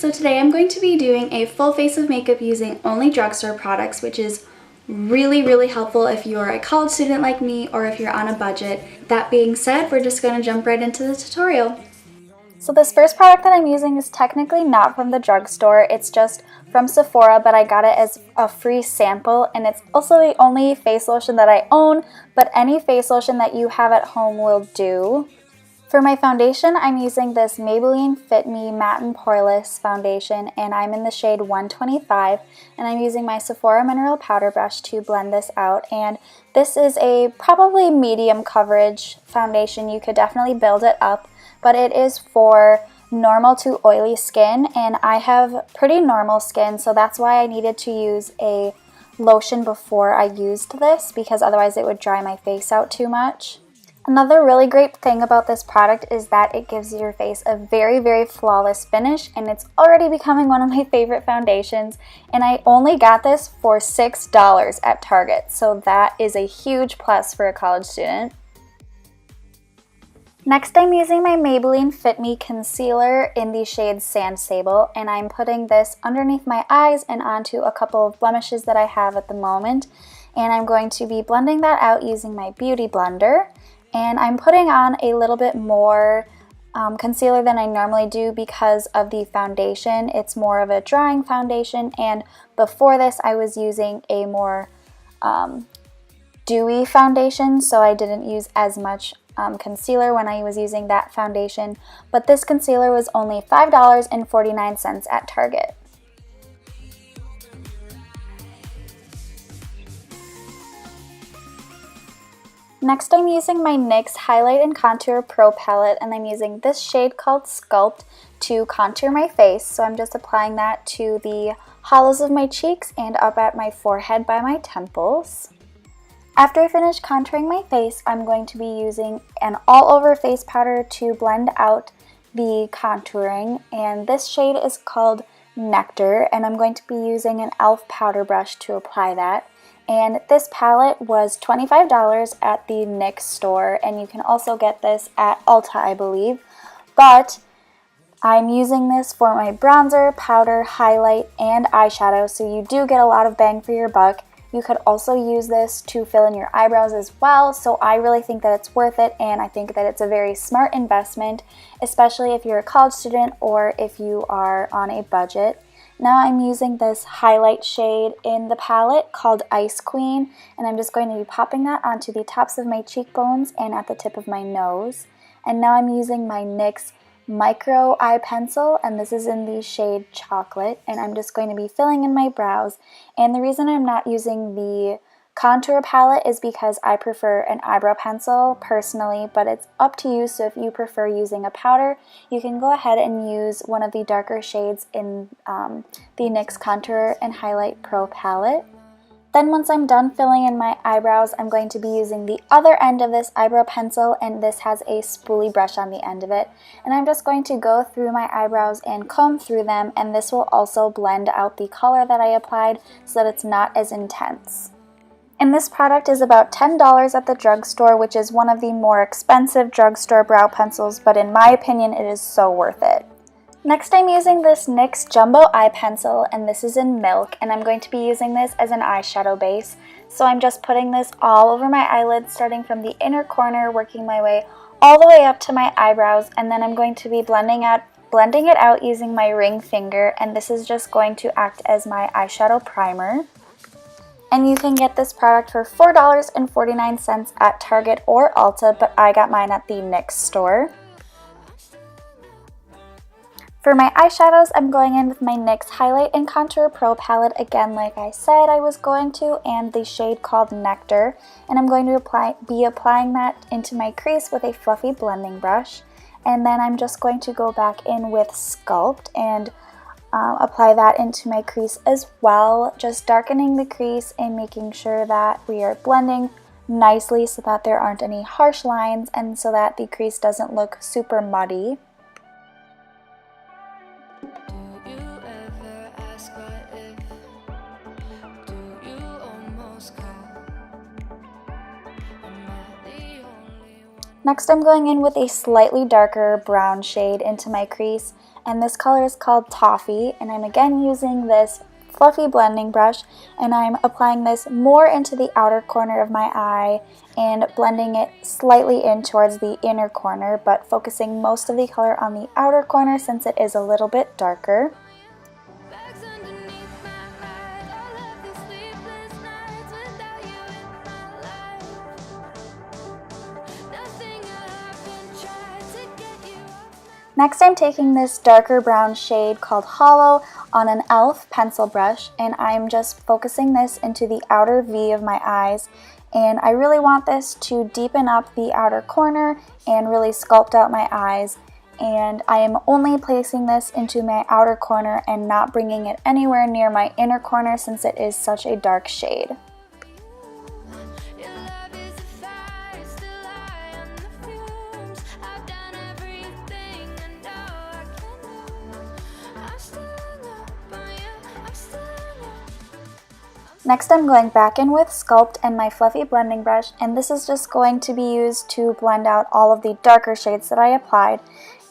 So today I'm going to be doing a full face of makeup using only drugstore products, which is really helpful if you're a college student like me or if you're on a budget. That being said, we're just going to jump right into the tutorial. So this first product that I'm using is technically not from the drugstore, it's just from Sephora, but I got it as a free sample, and it's also the only face lotion that I own, but any face lotion that you have at home will do. For my foundation, I'm using this Maybelline Fit Me Matte and Poreless foundation, and I'm in the shade 125, and I'm using my Sephora Mineral Powder Brush to blend this out. And this is a probably medium coverage foundation. You could definitely build it up, but it is for normal to oily skin, and I have pretty normal skin, so that's why I needed to use a lotion before I used this, because otherwise it would dry my face out too much. Another really great thing about this product is that it gives your face a very flawless finish, and it's already becoming one of my favorite foundations, and I only got this for $6 at Target, so that is a huge plus for a college student. Next, I'm using my Maybelline Fit Me concealer in the shade Sand Sable, and I'm putting this underneath my eyes and onto a couple of blemishes that I have at the moment, and I'm going to be blending that out using my beauty blender. And I'm putting on a little bit more concealer than I normally do because of the foundation. It's more of a drying foundation, and before this I was using a more dewy foundation, so I didn't use as much concealer when I was using that foundation. But this concealer was only $5.49 at Target. Next, I'm using my NYX Highlight and Contour Pro Palette, and I'm using this shade called Sculpt to contour my face. So I'm just applying that to the hollows of my cheeks and up at my forehead by my temples. After I finish contouring my face, I'm going to be using an all-over face powder to blend out the contouring, and this shade is called Nectar, and I'm going to be using an e.l.f. powder brush to apply that. And this palette was $25 at the NYX store, and you can also get this at Ulta, I believe. But I'm using this for my bronzer, powder, highlight, and eyeshadow, so you do get a lot of bang for your buck. You could also use this to fill in your eyebrows as well, so I really think that it's worth it, and I think that it's a very smart investment, especially if you're a college student or if you are on a budget. Now I'm using this highlight shade in the palette called Ice Queen, and I'm just going to be popping that onto the tops of my cheekbones and at the tip of my nose. And now I'm using my NYX Micro Eye Pencil, and this is in the shade Chocolate, and I'm just going to be filling in my brows. And the reason I'm not using the contour palette is because I prefer an eyebrow pencil personally, but it's up to you. So if you prefer using a powder, you can go ahead and use one of the darker shades in the NYX Contour and Highlight Pro palette. Then once I'm done filling in my eyebrows, I'm going to be using the other end of this eyebrow pencil, and this has a spoolie brush on the end of it. And I'm just going to go through my eyebrows and comb through them, and this will also blend out the color that I applied so that it's not as intense. And this product is about $10 at the drugstore, which is one of the more expensive drugstore brow pencils, but in my opinion it is so worth it. Next, I'm using this NYX Jumbo Eye Pencil, and this is in Milk, and I'm going to be using this as an eyeshadow base. So I'm just putting this all over my eyelids, starting from the inner corner, working my way all the way up to my eyebrows, and then I'm going to be blending it out using my ring finger, and this is just going to act as my eyeshadow primer. And you can get this product for $4.49 at Target or Ulta, but I got mine at the NYX store. For my eyeshadows, I'm going in with my NYX Highlight and Contour Pro palette, again like I said I was going to, and the shade called Nectar. And I'm going to be applying that into my crease with a fluffy blending brush. And then I'm just going to go back in with Sculpt and apply that into my crease as well, just darkening the crease and making sure that we are blending nicely so that there aren't any harsh lines and so that the crease doesn't look super muddy. Next, I'm going in with a slightly darker brown shade into my crease, and this color is called Toffee, and I'm again using this fluffy blending brush, and I'm applying this more into the outer corner of my eye and blending it slightly in towards the inner corner, but focusing most of the color on the outer corner since it is a little bit darker. Next, I'm taking this darker brown shade called Hollow on an e.l.f. pencil brush, and I'm just focusing this into the outer V of my eyes, and I really want this to deepen up the outer corner and really sculpt out my eyes, and I am only placing this into my outer corner and not bringing it anywhere near my inner corner since it is such a dark shade. Next, I'm going back in with Sculpt and my fluffy blending brush, and this is just going to be used to blend out all of the darker shades that I applied.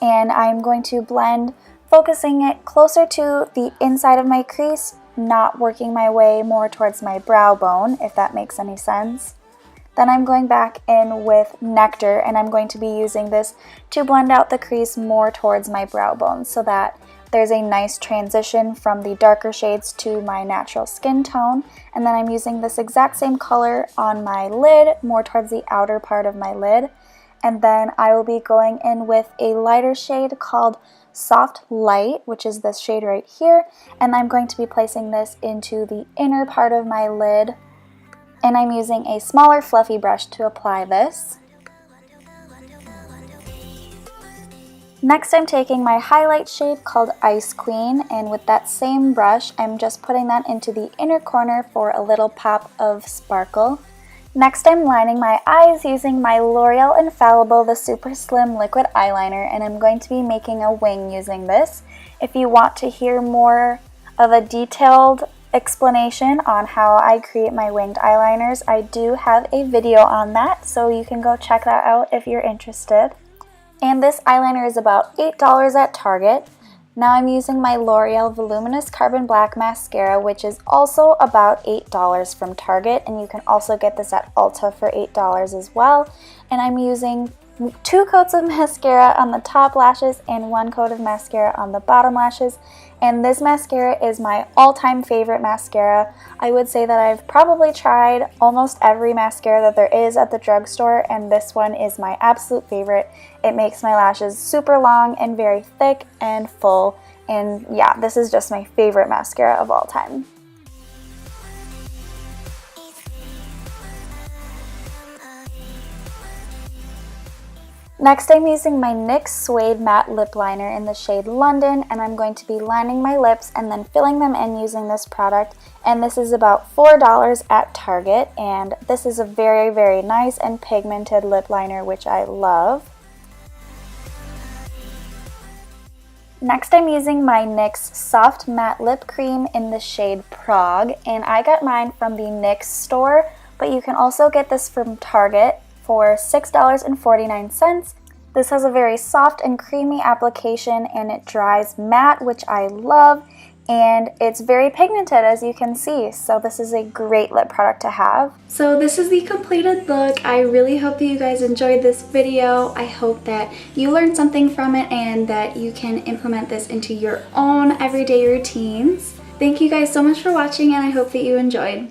And I'm going to blend, focusing it closer to the inside of my crease, not working my way more towards my brow bone, if that makes any sense. Then I'm going back in with Nectar, and I'm going to be using this to blend out the crease more towards my brow bone so that there's a nice transition from the darker shades to my natural skin tone. And then I'm using this exact same color on my lid, more towards the outer part of my lid. And then I will be going in with a lighter shade called Soft Light, which is this shade right here. And I'm going to be placing this into the inner part of my lid. And I'm using a smaller fluffy brush to apply this. Next, I'm taking my highlight shade called Ice Queen, and with that same brush, I'm just putting that into the inner corner for a little pop of sparkle. Next, I'm lining my eyes using my L'Oreal Infallible, the Super Slim Liquid Eyeliner, and I'm going to be making a wing using this. If you want to hear more of a detailed explanation on how I create my winged eyeliners, I do have a video on that, so you can go check that out if you're interested. And this eyeliner is about $8 at Target. Now I'm using my L'Oreal Voluminous Carbon Black Mascara, which is also about $8 from Target, and you can also get this at Ulta for $8 as well. And I'm using 2 coats of mascara on the top lashes and 1 coat of mascara on the bottom lashes. And this mascara is my all-time favorite mascara. I would say that I've probably tried almost every mascara that there is at the drugstore, and this one is my absolute favorite. It makes my lashes super long and very thick and full, and yeah, this is just my favorite mascara of all time. Next, I'm using my NYX Suede Matte Lip Liner in the shade London, and I'm going to be lining my lips and then filling them in using this product. And this is about $4 at Target, and this is a very, very nice and pigmented lip liner, which I love. Next, I'm using my NYX Soft Matte Lip Cream in the shade Prague, and I got mine from the NYX store, but you can also get this from Target for $6.49. This has a very soft and creamy application, and it dries matte, which I love, and it's very pigmented, as you can see, so this is a great lip product to have. So this is the completed look. I really hope that you guys enjoyed this video. I hope that you learned something from it and that you can implement this into your own everyday routines. Thank you guys so much for watching, and I hope that you enjoyed.